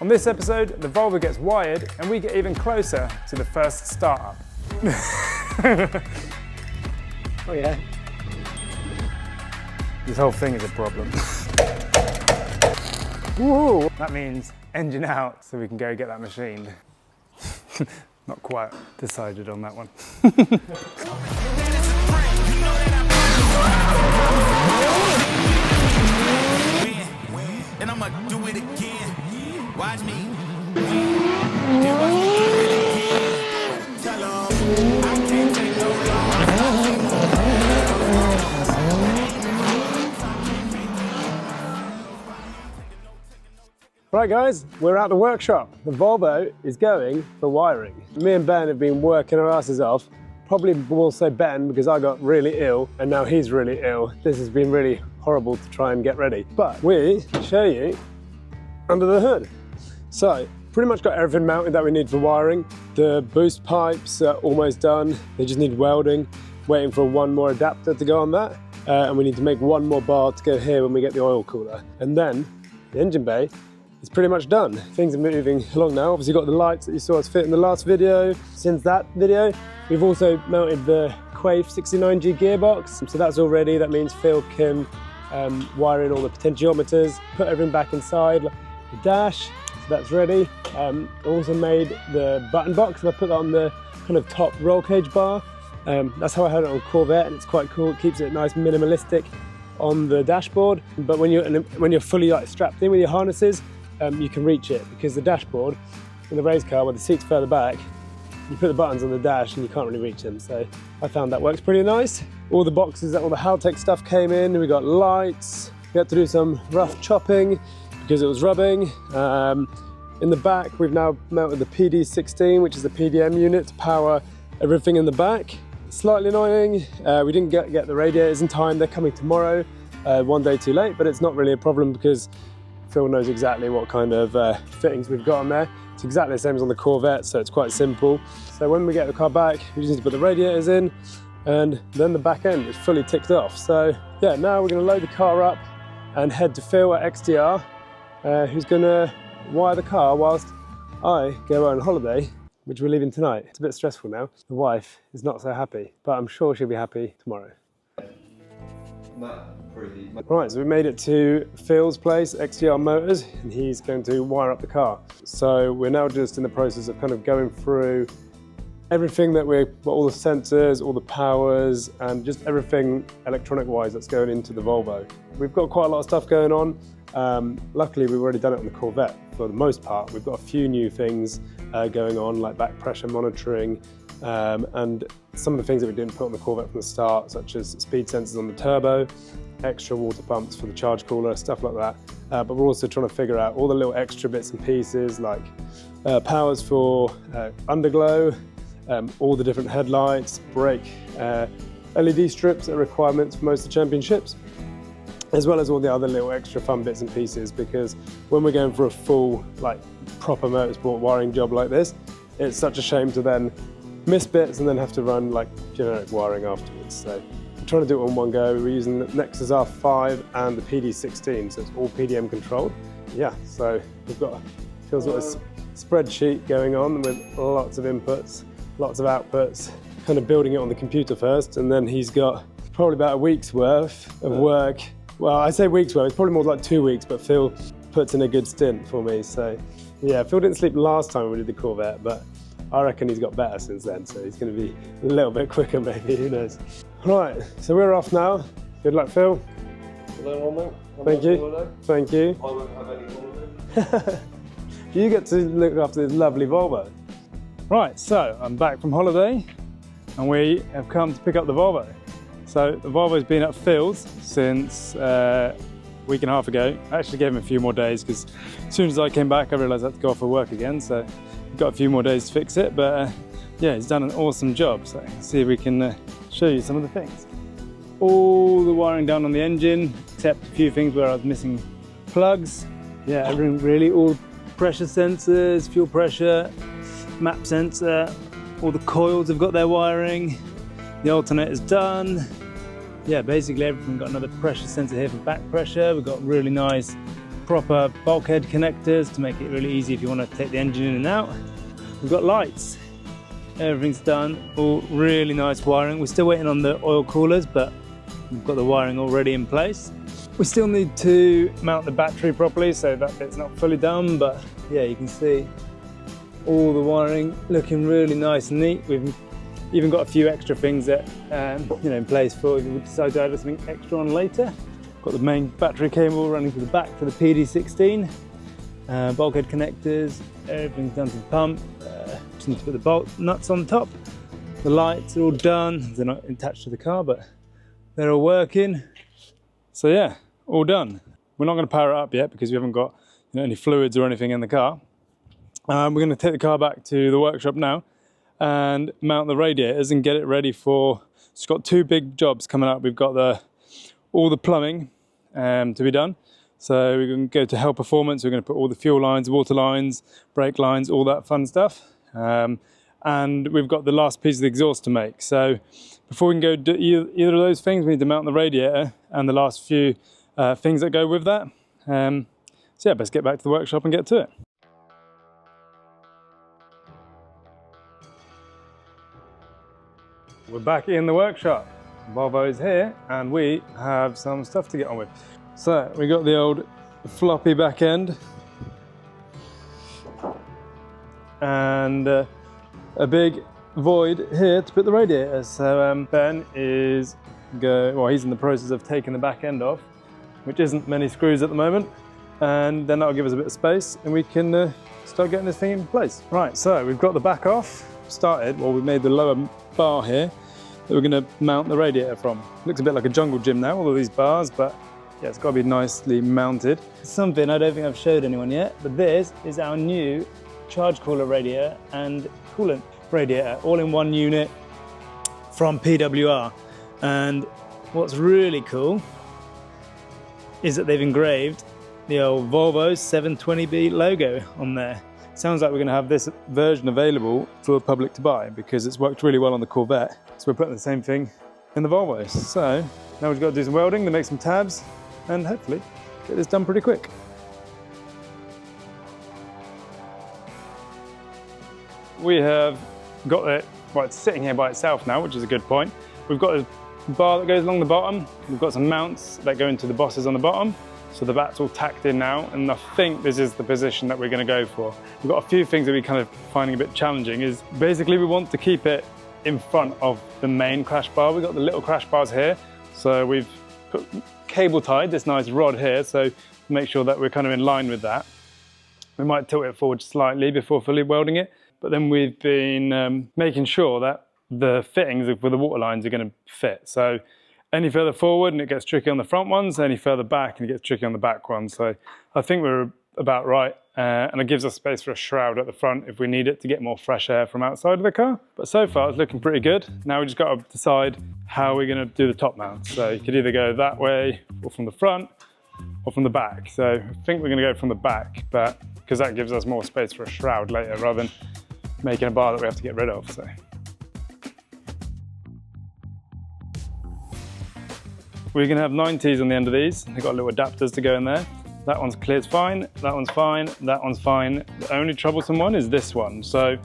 On this episode, the Volvo gets wired and we get even closer to the first startup. Oh yeah. This whole thing is a problem. Woo! That means engine out so we can go get that machined. Not quite decided on that one. And I'ma do it again. Watch me. Right guys, we're at the workshop. The Volvo is going for wiring. Me and Ben have been working our asses off. Probably will say Ben because I got really ill and now he's really ill. This has been really horrible to try and get ready. But we show you under the hood. So pretty much got everything mounted that we need for wiring. The boost pipes are almost done. They just need welding. Waiting for one more adapter to go on that. And we need to make one more bar to go here when we get the oil cooler. And then the engine bay is pretty much done. Things are moving along now. Obviously got the lights that you saw us fit in the last video. Since that video, we've also mounted the Quaife 69G gearbox. So that's all ready. That means Phil can wire in all the potentiometers, put everything back inside, the dash, so that's ready. Also made the button box, and I put that on the kind of top roll cage bar. That's how I had it on Corvette, and it's quite cool. It keeps it nice, minimalistic on the dashboard. But when you're fully like strapped in with your harnesses, you can reach it, because the dashboard in the race car, where the seat's further back, you put the buttons on the dash and you can't really reach them. So I found that works pretty nice. All the boxes, all the Haltech stuff came in. We got lights. We had to do some rough chopping because it was rubbing. In the back, we've now mounted the PD16, which is the PDM unit to power everything in the back. Slightly annoying. We didn't get the radiators in time. They're coming tomorrow, one day too late, but it's not really a problem because Phil knows exactly what kind of fittings we've got on there. It's exactly the same as on the Corvette, so it's quite simple. So when we get the car back, we just need to put the radiators in, and then the back end is fully ticked off. So yeah, now we're going to load the car up and head to Phil at XDR, who's going to wire the car whilst I go on holiday, which we're leaving tonight. It's a bit stressful now. The wife is not so happy, but I'm sure she'll be happy tomorrow. Right, so we made it to Phil's place, XDR Motors, and he's going to wire up the car. So we're now just in the process of kind of going through everything that all the sensors, all the powers, and just everything electronic-wise that's going into the Volvo. We've got quite a lot of stuff going on. Luckily, we've already done it on the Corvette for the most part. We've got a few new things going on, like back pressure monitoring, and some of the things that we didn't put on the Corvette from the start, such as speed sensors on the turbo, extra water pumps for the charge cooler, stuff like that. But we're also trying to figure out all the little extra bits and pieces, like powers for underglow, all the different headlights, brake, LED strips are requirements for most of the championships, as well as all the other little extra fun bits and pieces, because when we're going for a full, like, proper motorsport wiring job like this, it's such a shame to then miss bits and then have to run like generic wiring afterwards. So I'm trying to do it on one go. We're using the Nexus R5 and the PD16, so it's all PDM controlled. Yeah, so we've got feels like a spreadsheet going on with lots of inputs, lots of outputs, kind of building it on the computer first, and then he's got probably about a week's worth of work. Well, I say week's worth, it's probably more like 2 weeks, but Phil puts in a good stint for me. So yeah, Phil didn't sleep last time we did the Corvette, but I reckon he's got better since then, so he's going to be a little bit quicker maybe, who knows. Right, so we're off now. Good luck, Phil. Thank you. Thank you. I won't have any holiday. You get to look after this lovely Volvo. Right, so I'm back from holiday and we have come to pick up the Volvo. So the Volvo's been at Phil's since a week and a half ago. I actually gave him a few more days because as soon as I came back I realised I had to go off for work again, so got a few more days to fix it, but yeah, he's done an awesome job. So let's see if we can show you some of the things. All the wiring done on the engine, except a few things where I was missing plugs. Yeah, everything really, all pressure sensors, fuel pressure, map sensor, all the coils have got their wiring, the alternator's done. Yeah, basically everything. Got another pressure sensor here for back pressure. We've got really nice proper bulkhead connectors to make it really easy if you want to take the engine in and out. We've got lights. Everything's done, all really nice wiring. We're still waiting on the oil coolers, but we've got the wiring already in place. We still need to mount the battery properly, so that bit's not fully done, but yeah, you can see all the wiring looking really nice and neat. We've even got a few extra things that in place for if we decide to add something extra on later. Got the main battery cable running to the back for the PD16, bulkhead connectors, everything's done to the pump. Just need to put the bolt nuts on top. The lights are all done. They're not attached to the car, but they're all working. So yeah, all done. We're not going to power it up yet because we haven't got any fluids or anything in the car. We're going to take the car back to the workshop now and mount the radiators and get it ready for. It's got two big jobs coming up. We've got all the plumbing to be done. So we're going to go to Hell Performance. We're going to put all the fuel lines, water lines, brake lines, all that fun stuff. And we've got the last piece of the exhaust to make. So before we can go do either of those things, we need to mount the radiator and the last few things that go with that. So yeah, let's get back to the workshop and get to it. We're back in the workshop. Volvo is here and we have some stuff to get on with. So we got the old floppy back end and a big void here to put the radiator. So Ben is he's in the process of taking the back end off, which isn't many screws at the moment, and then that'll give us a bit of space and we can start getting this thing in place. Right, so we've got the back off started. Well, we've made the lower bar here that we're going to mount the radiator from. Looks a bit like a jungle gym now, all of these bars, but yeah, it's got to be nicely mounted. Something I don't think I've showed anyone yet, but this is our new charge cooler radiator and coolant radiator, all in one unit from PWR. And what's really cool is that they've engraved the old Volvo 720B logo on there. Sounds like we're going to have this version available for the public to buy because it's worked really well on the Corvette. So we're putting the same thing in the Volvo. So now we've got to do some welding to make some tabs and hopefully get this done pretty quick. We have got it, well, it's sitting here by itself now, which is a good point. We've got a bar that goes along the bottom. We've got some mounts that go into the bosses on the bottom. So the back's all tacked in now, and I think this is the position that we're going to go for. We've got a few things that we're kind of finding a bit challenging. Is basically we want to keep it in front of the main crash bar. We've got the little crash bars here. So we've put cable tied this nice rod here, so make sure that we're kind of in line with that. We might tilt it forward slightly before fully welding it. But then we've been making sure that the fittings for the water lines are going to fit. So any further forward and it gets tricky on the front ones, any further back and it gets tricky on the back ones. So I think we're about right. And it gives us space for a shroud at the front if we need it to get more fresh air from outside of the car. But so far it's looking pretty good. Now we just got to decide how we're going to do the top mount. So you could either go that way or from the front or from the back. So I think we're going to go from the back, but because that gives us more space for a shroud later rather than making a bar that we have to get rid of. So we're going to have 90s on the end of these. They've got little adapters to go in there. That one's cleared fine, that one's fine, that one's fine. The only troublesome one is this one. So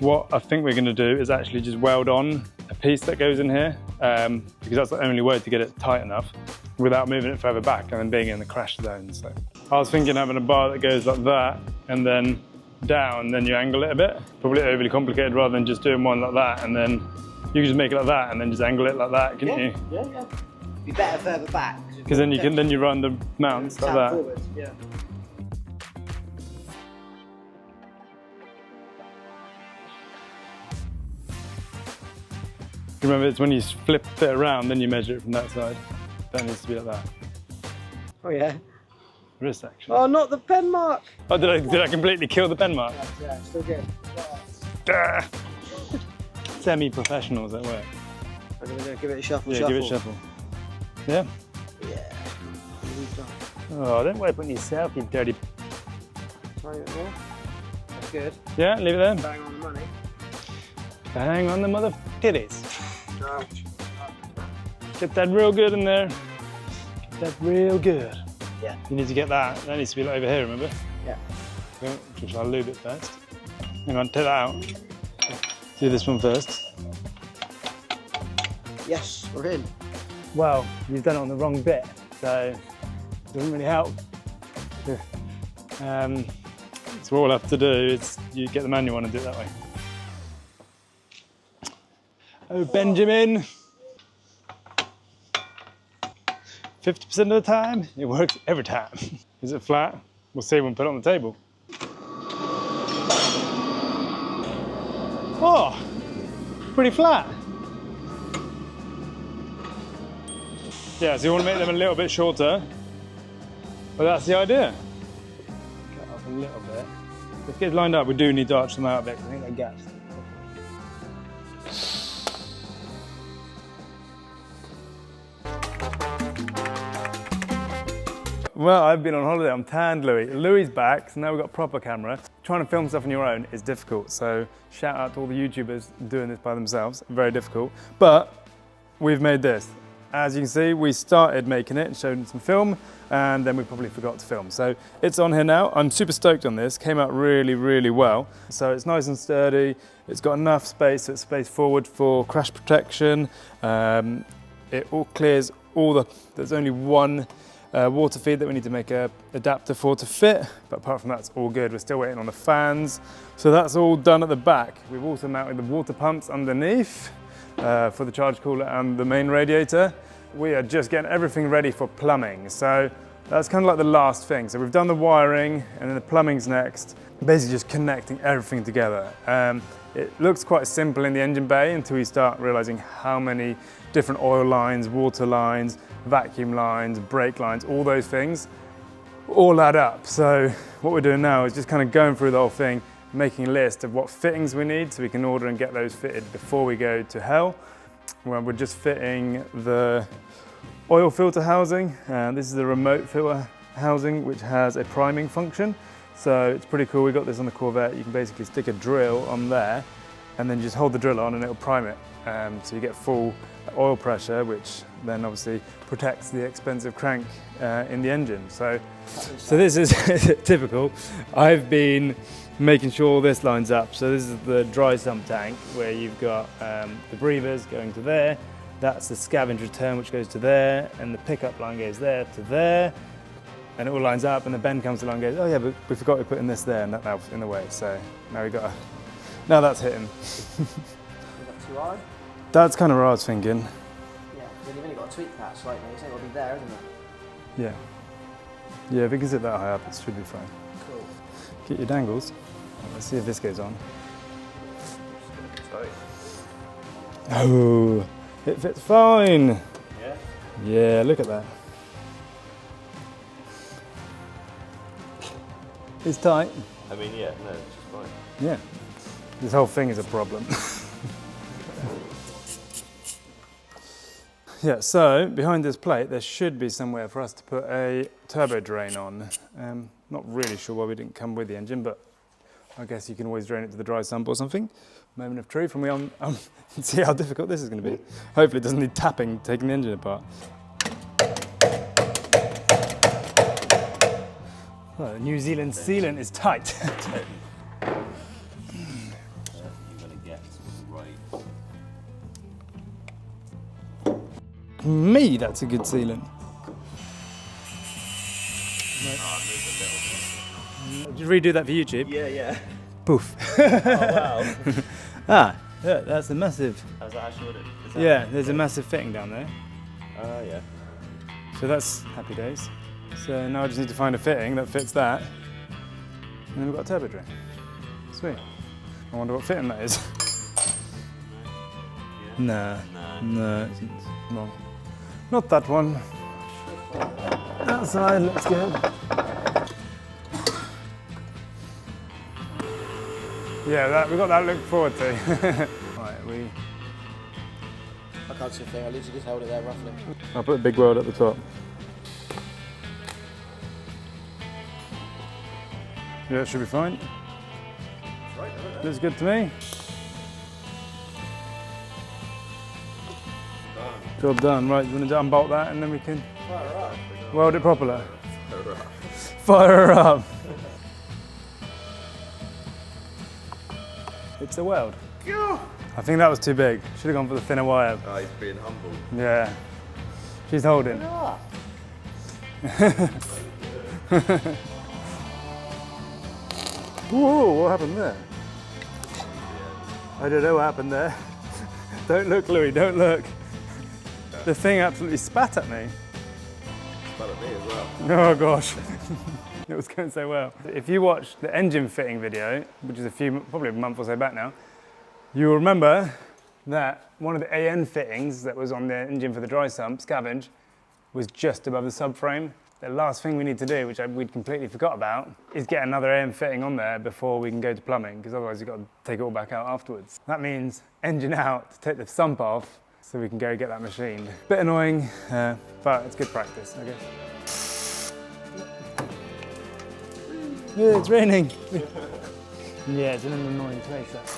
what I think we're going to do is actually just weld on a piece that goes in here because that's the only way to get it tight enough without moving it further back and then being in the crash zone. So I was thinking having a bar that goes like that and then down, then you angle it a bit. Probably overly complicated rather than just doing one like that, and then you can just make it like that and then just angle it like that, couldn't you? Yeah, yeah. Be better further back. Because then you run the mounts like that. Forward, yeah. Remember, it's when you flip it around, then you measure it from that side. That needs to be like that. Oh yeah. There is actually. Oh, not the pen mark. Oh, did I completely kill the pen mark? Yeah, still good. Semi-professionals at work. I'm gonna give it a shuffle. Yeah, shuffle. give it a shuffle. Yeah? Yeah. Oh, don't wipe on yourself, you dirty... Try a bit more. That's good. Yeah, leave it there. Bang on the money. Bang on the mother titties. Ouch. Get that real good in there. Get that real good. Yeah. You need to get that. That needs to be over here, remember? Yeah. Okay, just I'll lube it first. Hang on, take that out. Do this one first. Yes, we're in. Well, you've done it on the wrong bit, so it doesn't really help. So what we'll have to do is you get the manual on and do it that way. Oh, Benjamin. 50% of the time, it works every time. Is it flat? We'll see when we put it on the table. Oh, pretty flat. Yeah, so you want to make them a little bit shorter, but that's the idea. Cut off a little bit. Let's get it lined up. We do need to arch them out a bit, because I think they're gaps. Well, I've been on holiday, I'm tanned, Lewi. Lewi's back, so now we've got a proper camera. Trying to film stuff on your own is difficult, so shout out to all the YouTubers doing this by themselves, very difficult. But we've made this. As you can see, we started making it and showed some film, and then we probably forgot to film. So it's on here now. I'm super stoked on this, came out really, really well. So it's nice and sturdy, it's got enough space, so it's space forward for crash protection. It all clears all the, there's only one water feed that we need to make a adapter for to fit, but apart from that it's all good. We're still waiting on the fans, so that's all done at the back. We've also mounted the water pumps underneath for the charge cooler and the main radiator. We are just getting everything ready for plumbing, so that's kind of like the last thing. So we've done the wiring and then the plumbing's next, basically just connecting everything together. It looks quite simple in the engine bay until you start realizing how many different oil lines, water lines, vacuum lines, brake lines, all those things all add up. So what we're doing now is just kind of going through the whole thing, making a list of what fittings we need so we can order and get those fitted before we go to hell. Well, we're just fitting the oil filter housing. This is the remote filter housing which has a priming function. So it's pretty cool. We got this on the Corvette. You can basically stick a drill on there and then just hold the drill on and it'll prime it. So you get full oil pressure, which then obviously protects the expensive crank in the engine. So this is typical. I've been making sure this lines up. So this is the dry sump tank where you've got the breathers going to there. That's the scavenge return which goes to there, and the pickup line goes there to there. And it all lines up, and the Ben comes along and goes, oh yeah, but we forgot to put in this there, and that was in the way. So now we've got to, now that's hitting. Is that too hard? That's kind of what I was thinking. Yeah, because you've only got to tweak that slightly. It's only got to be there, isn't it? Yeah. Yeah, if it can sit that high up, it should be fine. Cool. Get your dangles. Let's see if this goes on. Oh, it fits fine. Yeah? Yeah, look at that. It's tight. I mean, yeah, no, it's just fine. Yeah. This whole thing is a problem. Yeah, so behind this plate there should be somewhere for us to put a turbo drain on. Not really sure why we didn't come with the engine, but I guess you can always drain it to the dry sump or something. Moment of truth, and we see how difficult this is going to be. Hopefully it doesn't need tapping, taking the engine apart. Well, the New Zealand sealant is tight. You're going to get right. Me, that's a good sealant. Did you redo that for YouTube? Yeah, yeah. Poof. Oh, wow. Yeah, that's a massive. How's that actually? Yeah, there's a massive fitting down there. Oh, yeah. So that's happy days. So now I just need to find a fitting that fits that. And then we've got a turbo drain. Sweet. I wonder what fitting that is. Nah. No, it's not. Not that one. That side looks good. Yeah, we've got that to look forward to. Right, I can't see a thing. I literally just held it there roughly. I'll put a big weld at the top. Yeah, it should be fine. Looks good to me. Job done. Right, you want to unbolt that and then we can weld it properly. Fire her up. It's a weld. I think that was too big. Should have gone for the thinner wire. Oh, he's being humble. Yeah. She's holding. Whoa, what happened there? I don't know what happened there. Don't look, Lewi, don't look. The thing absolutely spat at me. Spat at me as well. Oh gosh. It was going so well. If you watched the engine fitting video, which is probably a month or so back now, you'll remember that one of the AN fittings that was on the engine for the dry sump, scavenge, was just above the subframe. The last thing we need to do, which we'd completely forgot about, is get another AN fitting on there before we can go to plumbing, because otherwise you've got to take it all back out afterwards. That means engine out to take the sump off so we can go get that machined. Bit annoying, but it's good practice, I guess. Yeah, it's raining. Yeah, it's in an annoying place, that.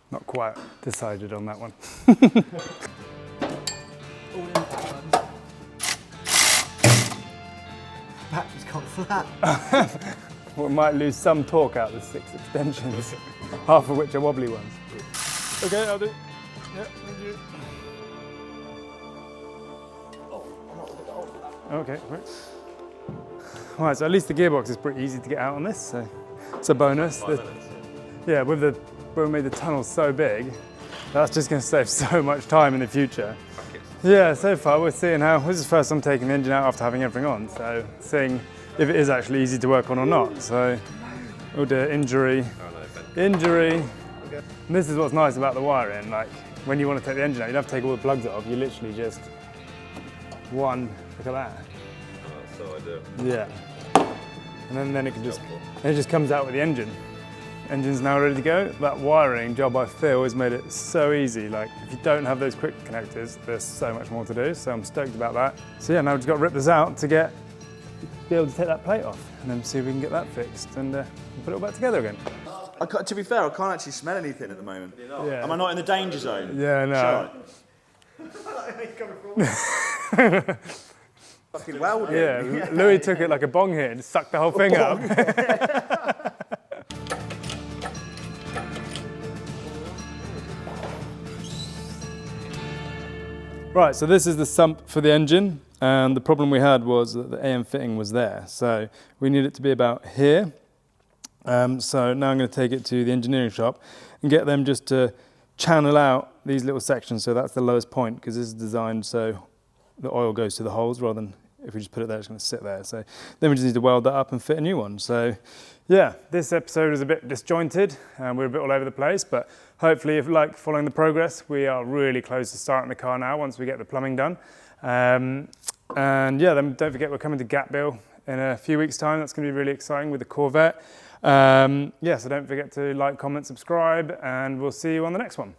Not quite decided on that one. Battery's gone flat. We might lose some torque out of the 6 extensions, half of which are wobbly ones. Okay, I'll do. Yeah, thank you. Okay, right. Alright, so at least the gearbox is pretty easy to get out on this, so it's a bonus. Yeah, when we made the tunnel so big, that's just going to save so much time in the future. Yeah, so far we're seeing how, this is the first time taking the engine out after having everything on, so seeing if it is actually easy to work on or not. So we'll do injury. And this is what's nice about the wiring, like when you want to take the engine out, you don't have to take all the plugs off, you literally just look at that. So I do. Yeah. And then it just comes out with the engine. Engine's now ready to go. That wiring job, I feel, has made it so easy. Like, if you don't have those quick connectors, there's so much more to do, so I'm stoked about that. So yeah, now we've just got to rip this out to be able to take that plate off, and then see if we can get that fixed and put it all back together again. To be fair, I can't actually smell anything at the moment. Yeah. Am I not in the danger zone? Yeah, no. Fucking welding. Yeah, Lewi took it like a bong hit and sucked the whole thing up. Right, so this is the sump for the engine, and the problem we had was that the AM fitting was there, so we need it to be about here. So now I'm going to take it to the engineering shop and get them just to channel out these little sections, so that's the lowest point, because this is designed so the oil goes to the holes rather than if we just put it there, it's going to sit there. So then we just need to weld that up and fit a new one. So yeah, this episode is a bit disjointed and we're a bit all over the place, but hopefully if you like following the progress, we are really close to starting the car now once we get the plumbing done. And yeah, then don't forget we're coming to Gapville in a few weeks' time. That's going to be really exciting with the Corvette. Yeah, so don't forget to like, comment, subscribe, and we'll see you on the next one.